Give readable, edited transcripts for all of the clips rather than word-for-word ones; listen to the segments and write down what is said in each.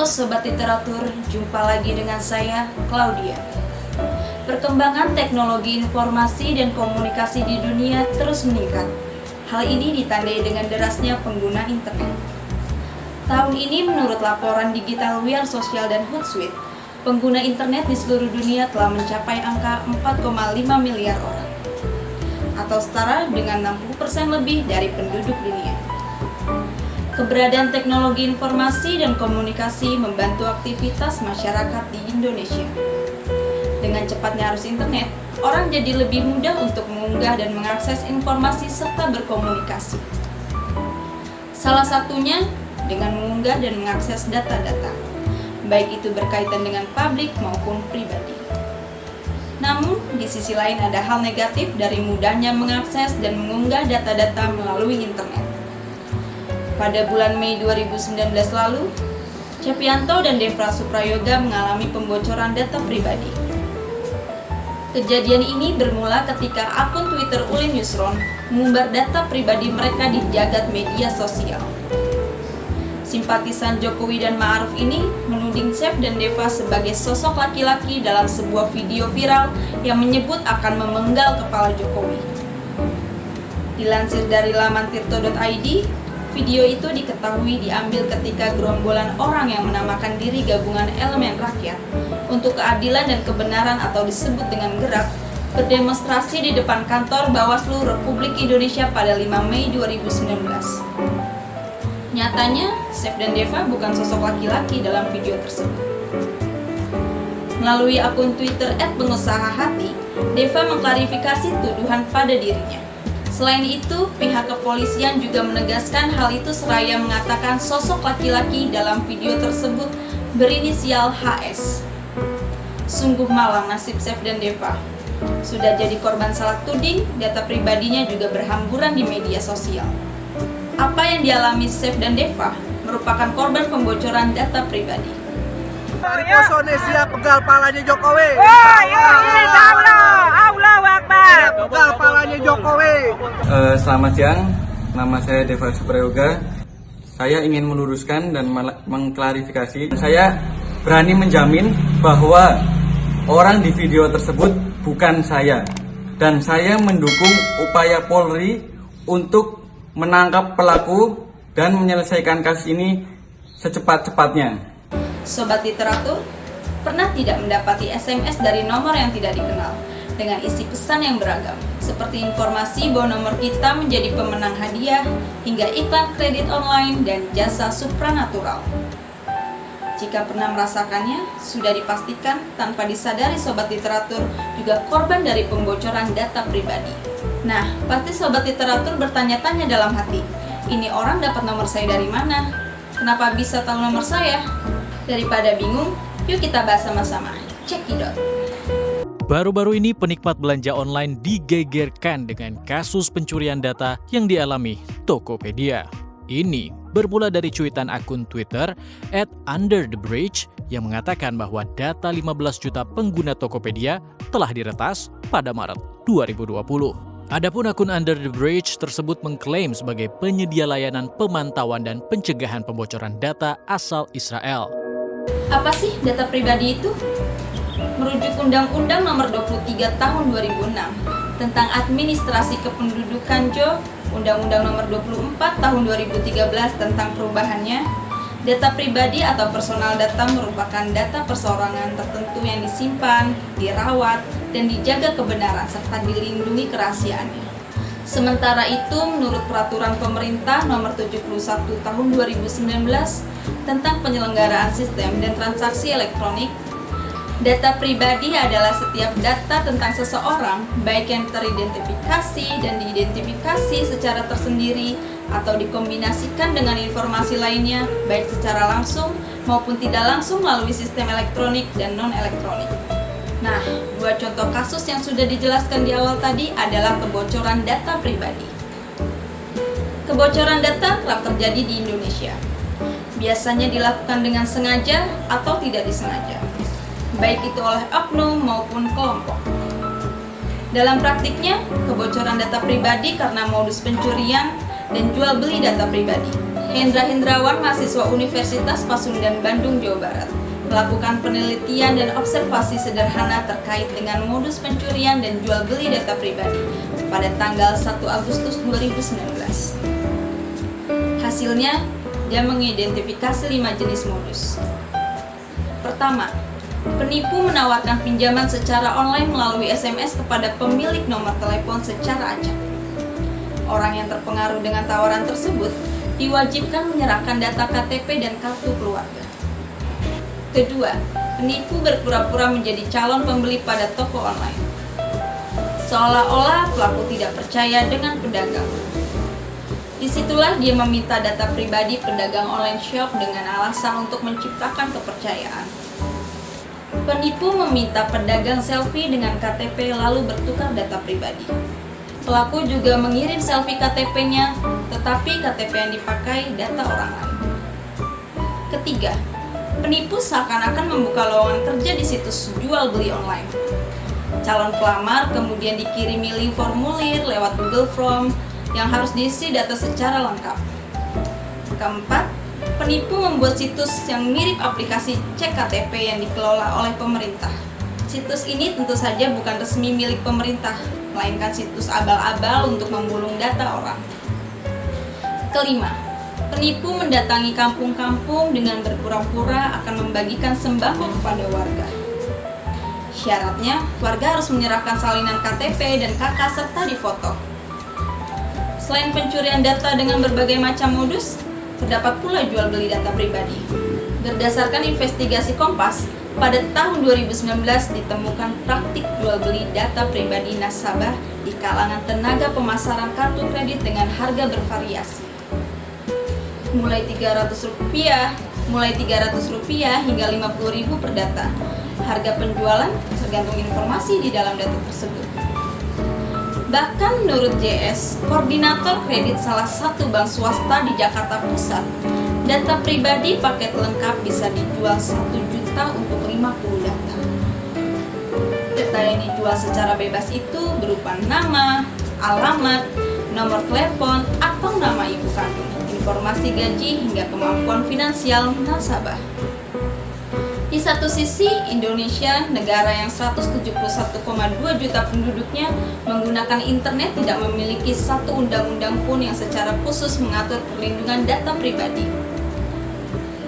Sobat Literatur, jumpa lagi dengan saya, Claudia. Perkembangan teknologi informasi dan komunikasi di dunia terus meningkat. Hal ini ditandai dengan derasnya pengguna internet. Tahun ini menurut laporan Digital Wear Social dan Hootsuite, pengguna internet di seluruh dunia telah mencapai angka 4,5 miliar orang, atau setara dengan 60% lebih dari penduduk dunia. Keberadaan teknologi informasi dan komunikasi membantu aktivitas masyarakat di Indonesia. Dengan cepatnya arus internet, orang jadi lebih mudah untuk mengunggah dan mengakses informasi serta berkomunikasi. Salah satunya dengan mengunggah dan mengakses data-data, baik itu berkaitan dengan publik maupun pribadi. Namun, di sisi lain ada hal negatif dari mudahnya mengakses dan mengunggah data-data melalui internet. Pada bulan Mei 2019 lalu, Cepianto dan Deva Suprayoga mengalami pembocoran data pribadi. Kejadian ini bermula ketika akun Twitter Ulin Yusron mengumbar data pribadi mereka di jagat media sosial. Simpatisan Jokowi dan Ma'ruf ini menuding Cev dan Deva sebagai sosok laki-laki dalam sebuah video viral yang menyebut akan memenggal kepala Jokowi. Dilansir dari laman tirto.id, video itu diketahui diambil ketika gerombolan orang yang menamakan diri Gabungan Elemen Rakyat untuk Keadilan dan Kebenaran atau disebut dengan Gerak berdemonstrasi di depan kantor Bawaslu Republik Indonesia pada 5 Mei 2019. Nyatanya, Cev dan Deva bukan sosok laki-laki dalam video tersebut. Melalui akun Twitter @pengusahahati, Deva mengklarifikasi tuduhan pada dirinya. Selain itu, pihak kepolisian juga menegaskan hal itu seraya mengatakan sosok laki-laki dalam video tersebut berinisial HS. Sungguh malang nasib Cev dan Deva. Sudah jadi korban salah tuding, data pribadinya juga berhamburan di media sosial. Apa yang dialami Cev dan Deva merupakan korban pembocoran data pribadi. Dari Indonesia pegal palanya Jokowi. Pegal palanya Jokowi. Selamat siang, nama saya Deva Suprayoga. Saya ingin meluruskan dan mengklarifikasi. Saya berani menjamin bahwa orang di video tersebut bukan saya. Dan saya mendukung upaya Polri untuk menangkap pelaku dan menyelesaikan kasus ini secepat-cepatnya. Sobat Literatur, pernah tidak mendapati SMS dari nomor yang tidak dikenal dengan isi pesan yang beragam, seperti informasi bahwa nomor kita menjadi pemenang hadiah, hingga iklan kredit online dan jasa supranatural? Jika pernah merasakannya, sudah dipastikan tanpa disadari Sobat Literatur juga korban dari pembocoran data pribadi. Nah, pasti Sobat Literatur bertanya-tanya dalam hati, ini orang dapat nomor saya dari mana? Kenapa bisa tahu nomor saya? Daripada bingung, yuk kita bahas sama-sama. Cekidot. Baru-baru ini penikmat belanja online digegerkan dengan kasus pencurian data yang dialami Tokopedia. Ini bermula dari cuitan akun Twitter @underthebridge yang mengatakan bahwa data 15 juta pengguna Tokopedia telah diretas pada Maret 2020. Adapun akun Under the Bridge tersebut mengklaim sebagai penyedia layanan pemantauan dan pencegahan pembocoran data asal Israel. Apa sih data pribadi itu? Merujuk Undang-Undang Nomor 23 Tahun 2006 tentang Administrasi Kependudukan (JO), Undang-Undang Nomor 24 Tahun 2013 tentang perubahannya, data pribadi atau personal data merupakan data perseorangan tertentu yang disimpan, dirawat, dan dijaga kebenaran serta dilindungi kerahasiaannya. Sementara itu, menurut Peraturan Pemerintah Nomor 71 Tahun 2019 tentang penyelenggaraan sistem dan transaksi elektronik, data pribadi adalah setiap data tentang seseorang, baik yang teridentifikasi dan diidentifikasi secara tersendiri atau dikombinasikan dengan informasi lainnya, baik secara langsung maupun tidak langsung melalui sistem elektronik dan non-elektronik. Nah, dua contoh kasus yang sudah dijelaskan di awal tadi adalah kebocoran data pribadi. Kebocoran data kerap terjadi di Indonesia. Biasanya dilakukan dengan sengaja atau tidak disengaja, baik itu oleh oknum maupun kelompok. Dalam praktiknya, kebocoran data pribadi karena modus pencurian dan jual beli data pribadi. Hendra Hendrawan, mahasiswa Universitas Pasundan, Bandung, Jawa Barat, melakukan penelitian dan observasi sederhana terkait dengan modus pencurian dan jual beli data pribadi pada tanggal 1 Agustus 2019. Hasilnya, dia mengidentifikasi 5 jenis modus. Pertama, penipu menawarkan pinjaman secara online melalui SMS kepada pemilik nomor telepon secara acak. Orang yang terpengaruh dengan tawaran tersebut diwajibkan menyerahkan data KTP dan kartu keluarga. Kedua, penipu berpura-pura menjadi calon pembeli pada toko online. Seolah-olah pelaku tidak percaya dengan pedagang. Disitulah dia meminta data pribadi pedagang online shop dengan alasan untuk menciptakan kepercayaan. Penipu meminta pedagang selfie dengan KTP lalu bertukar data pribadi. Pelaku juga mengirim selfie KTP-nya, tetapi KTP yang dipakai data orang lain. Ketiga, penipu seakan-akan membuka lowongan kerja di situs jual beli online. Calon pelamar kemudian dikirimi link formulir lewat Google Form yang harus diisi data secara lengkap. Keempat, penipu membuat situs yang mirip aplikasi cek KTP yang dikelola oleh pemerintah. Situs ini tentu saja bukan resmi milik pemerintah, melainkan situs abal-abal untuk memulung data orang. Kelima, penipu mendatangi kampung-kampung dengan berpura-pura akan membagikan sembako kepada warga. Syaratnya, warga harus menyerahkan salinan KTP dan KK serta difoto. Selain pencurian data dengan berbagai macam modus, terdapat pula jual beli data pribadi. Berdasarkan investigasi Kompas, pada tahun 2019 ditemukan praktik jual beli data pribadi nasabah di kalangan tenaga pemasaran kartu kredit dengan harga bervariasi. Mulai Rp300 hingga Rp50.000 per data. Harga penjualan tergantung informasi di dalam data tersebut. Bahkan menurut JS, koordinator kredit salah satu bank swasta di Jakarta Pusat, data pribadi paket lengkap bisa dijual 1 juta untuk 50 data. Data yang dijual secara bebas itu berupa nama, alamat, nomor telepon, atau nama ibu kandung, informasi gaji hingga kemampuan finansial nasabah. Di satu sisi, Indonesia, negara yang 171,2 juta penduduknya, menggunakan internet tidak memiliki satu undang-undang pun yang secara khusus mengatur perlindungan data pribadi.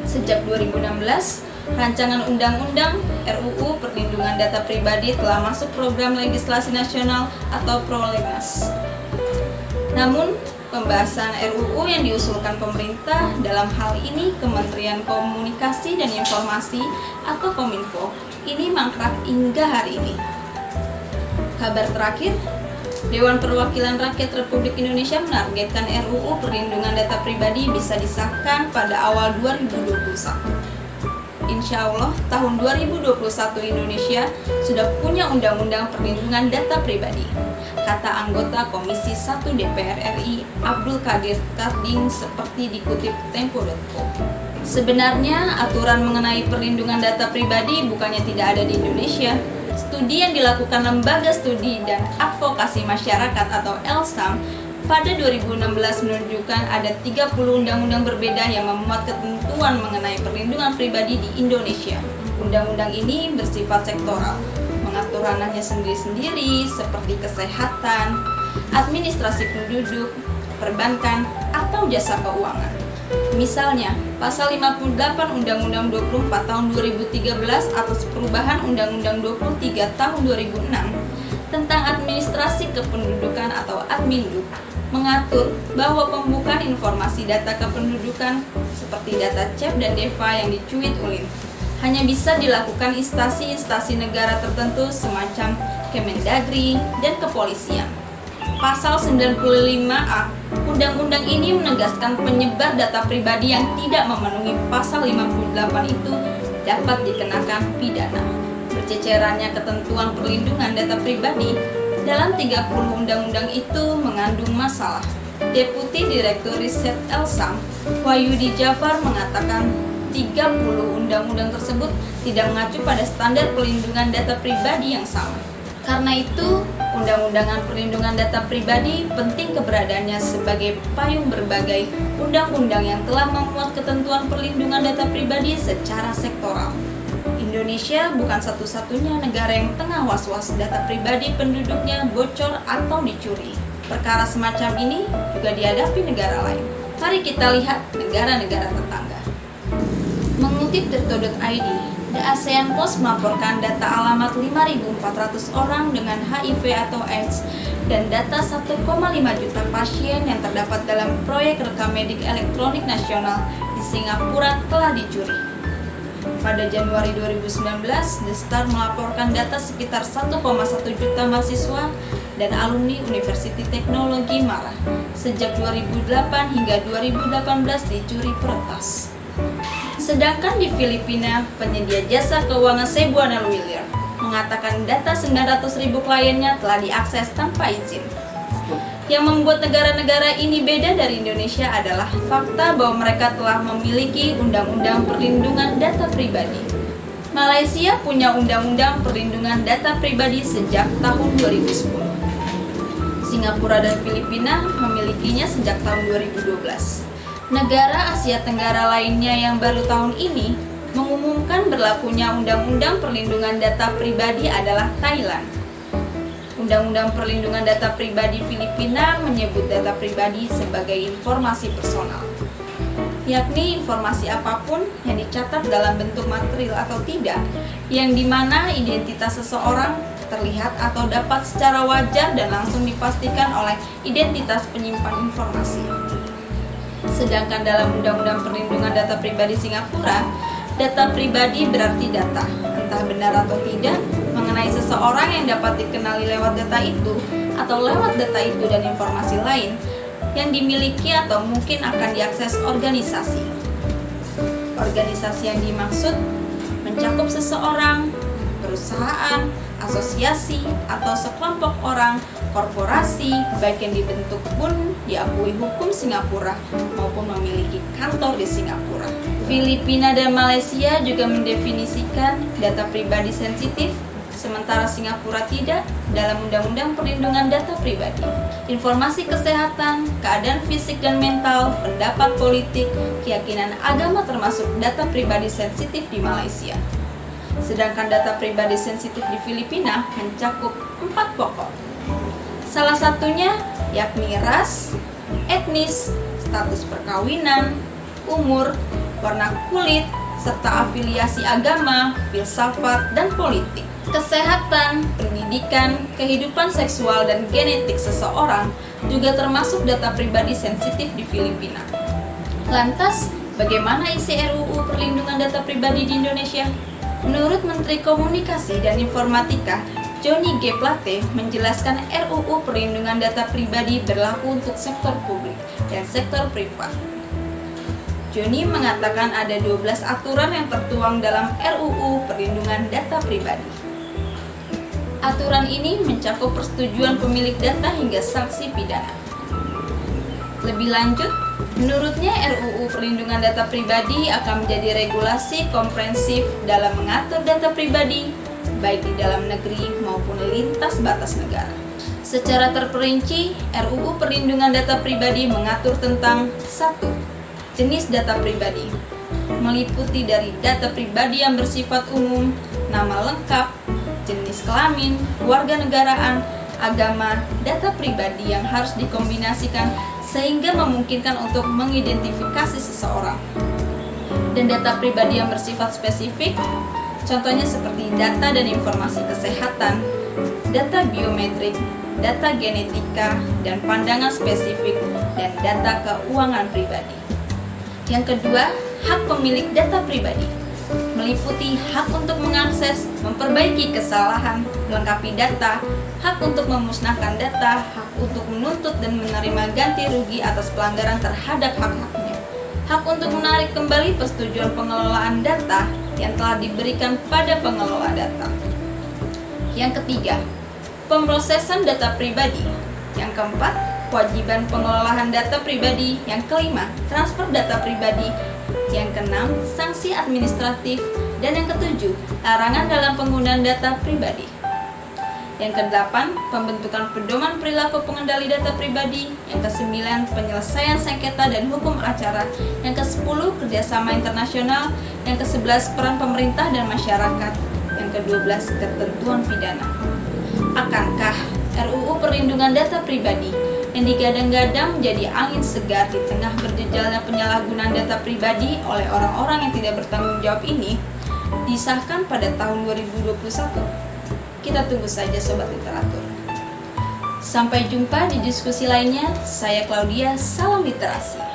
Sejak 2016, rancangan undang-undang RUU Perlindungan Data Pribadi telah masuk program legislasi nasional atau Prolegnas. Namun, pembahasan RUU yang diusulkan pemerintah, dalam hal ini Kementerian Komunikasi dan Informasi atau Kominfo, ini mangkrak hingga hari ini. Kabar terakhir, Dewan Perwakilan Rakyat Republik Indonesia menargetkan RUU Perlindungan Data Pribadi bisa disahkan pada awal 2021. Insya Allah, tahun 2021 Indonesia sudah punya Undang-Undang Perlindungan Data Pribadi, kata anggota Komisi 1 DPR RI Abdul Qadir Karding seperti dikutip Tempo.co. Sebenarnya aturan mengenai perlindungan data pribadi bukannya tidak ada di Indonesia. Studi yang dilakukan Lembaga Studi dan Advokasi Masyarakat atau LSAM pada 2016 menunjukkan ada 30 undang-undang berbeda yang memuat ketentuan mengenai perlindungan pribadi di Indonesia. Undang-undang ini bersifat sektoral, mengatur ranahnya sendiri-sendiri seperti kesehatan, administrasi penduduk, perbankan, atau jasa keuangan. Misalnya, pasal 58 Undang-Undang 24 tahun 2013 atas perubahan Undang-Undang 23 tahun 2006 tentang administrasi kependudukan atau Adminduk mengatur bahwa pembukaan informasi data kependudukan seperti data CEP dan DEVA yang dicuit ulin hanya bisa dilakukan instansi-instansi negara tertentu semacam Kemendagri dan kepolisian. Pasal 95A Undang-undang ini menegaskan penyebar data pribadi yang tidak memenuhi pasal 58 itu dapat dikenakan pidana. Bercecerannya ketentuan perlindungan data pribadi dalam 30 undang-undang itu mengandung masalah. Deputi Direktur Riset LSAM, Wahyudi Jafar mengatakan 30 undang-undang tersebut tidak mengacu pada standar perlindungan data pribadi yang sama. Karena itu, Undang-Undangan Perlindungan Data Pribadi penting keberadaannya sebagai payung berbagai undang-undang yang telah memuat ketentuan perlindungan data pribadi secara sektoral. Indonesia bukan satu-satunya negara yang tengah was-was data pribadi penduduknya bocor atau dicuri. Perkara semacam ini juga dihadapi negara lain. Mari kita lihat negara-negara tetangga. Mengutip Tirto.id, The ASEAN Post melaporkan data alamat 5.400 orang dengan HIV atau AIDS dan data 1,5 juta pasien yang terdapat dalam proyek rekam medik elektronik nasional di Singapura telah dicuri. Pada Januari 2019, The Star melaporkan data sekitar 1,1 juta mahasiswa dan alumni Universiti Teknologi Mara sejak 2008 hingga 2018 dicuri peretas. Sedangkan di Filipina, penyedia jasa keuangan Cebuana Lawyer mengatakan data 900.000 kliennya telah diakses tanpa izin. Yang membuat negara-negara ini beda dari Indonesia adalah fakta bahwa mereka telah memiliki undang-undang perlindungan data pribadi. Malaysia punya undang-undang perlindungan data pribadi sejak tahun 2010. Singapura dan Filipina memilikinya sejak tahun 2012. Negara Asia Tenggara lainnya yang baru tahun ini mengumumkan berlakunya Undang-Undang Perlindungan Data Pribadi adalah Thailand. Undang-Undang Perlindungan Data Pribadi Filipina menyebut data pribadi sebagai informasi personal, yakni informasi apapun yang dicatat dalam bentuk material atau tidak, yang dimana identitas seseorang terlihat atau dapat secara wajar dan langsung dipastikan oleh identitas penyimpan informasi. Sedangkan dalam Undang-Undang Perlindungan Data Pribadi Singapura, data pribadi berarti data, entah benar atau tidak, mengenai seseorang yang dapat dikenali lewat data itu atau lewat data itu dan informasi lain yang dimiliki atau mungkin akan diakses organisasi. Organisasi yang dimaksud mencakup seseorang, perusahaan, asosiasi, atau sekelompok orang, korporasi, baik yang dibentuk pun diakui hukum Singapura maupun memiliki kantor di Singapura. Filipina dan Malaysia juga mendefinisikan data pribadi sensitif, sementara Singapura tidak dalam Undang-Undang Perlindungan Data Pribadi. Informasi kesehatan, keadaan fisik dan mental, pendapat politik, keyakinan agama termasuk data pribadi sensitif di Malaysia. Sedangkan data pribadi sensitif di Filipina mencakup 4 pokok. Salah satunya yakni ras, etnis, status perkawinan, umur, warna kulit, serta afiliasi agama, filsafat, dan politik. Kesehatan, pendidikan, kehidupan seksual, dan genetik seseorang juga termasuk data pribadi sensitif di Filipina. Lantas, bagaimana isi RUU Perlindungan Data Pribadi di Indonesia? Menurut Menteri Komunikasi dan Informatika, Johnny G. Plate menjelaskan RUU Perlindungan Data Pribadi berlaku untuk sektor publik dan sektor privat. Johnny mengatakan ada 12 aturan yang tertuang dalam RUU Perlindungan Data Pribadi. Aturan ini mencakup persetujuan pemilik data hingga sanksi pidana. Lebih lanjut, menurutnya RUU Perlindungan Data Pribadi akan menjadi regulasi komprehensif dalam mengatur data pribadi, baik di dalam negeri maupun lintas batas negara. Secara terperinci, RUU Perlindungan Data Pribadi mengatur tentang 1. Jenis data pribadi, meliputi dari data pribadi yang bersifat umum, nama lengkap, jenis kelamin, kewarganegaraan, agama, data pribadi yang harus dikombinasikan sehingga memungkinkan untuk mengidentifikasi seseorang. Dan data pribadi yang bersifat spesifik, contohnya seperti data dan informasi kesehatan, data biometrik, data genetika, dan pandangan spesifik, dan data keuangan pribadi. Yang kedua, hak pemilik data pribadi, meliputi hak untuk mengakses, memperbaiki kesalahan, melengkapi data, hak untuk memusnahkan data, hak untuk menuntut dan menerima ganti rugi atas pelanggaran terhadap hak-haknya, hak untuk menarik kembali persetujuan pengelolaan data yang telah diberikan pada pengelola data. Yang ketiga, pemrosesan data pribadi. Yang keempat, kewajiban pengelolaan data pribadi. Yang kelima, transfer data pribadi. Yang keenam, sanksi administratif. Dan yang ketujuh, larangan dalam penggunaan data pribadi. Yang ke-8, pembentukan pedoman perilaku pengendali data pribadi. Yang ke-9, penyelesaian sengketa dan hukum acara. Yang ke-10, kerjasama internasional. Yang ke-11, peran pemerintah dan masyarakat. Yang ke-12, ketentuan pidana. Akankah RUU Perlindungan Data Pribadi yang digadang-gadang menjadi angin segar di tengah berjejalnya penyalahgunaan data pribadi oleh orang-orang yang tidak bertanggung jawab ini disahkan pada tahun 2021? Kita tunggu saja Sobat Literatur. Sampai jumpa di diskusi lainnya. Saya Claudia, salam literasi.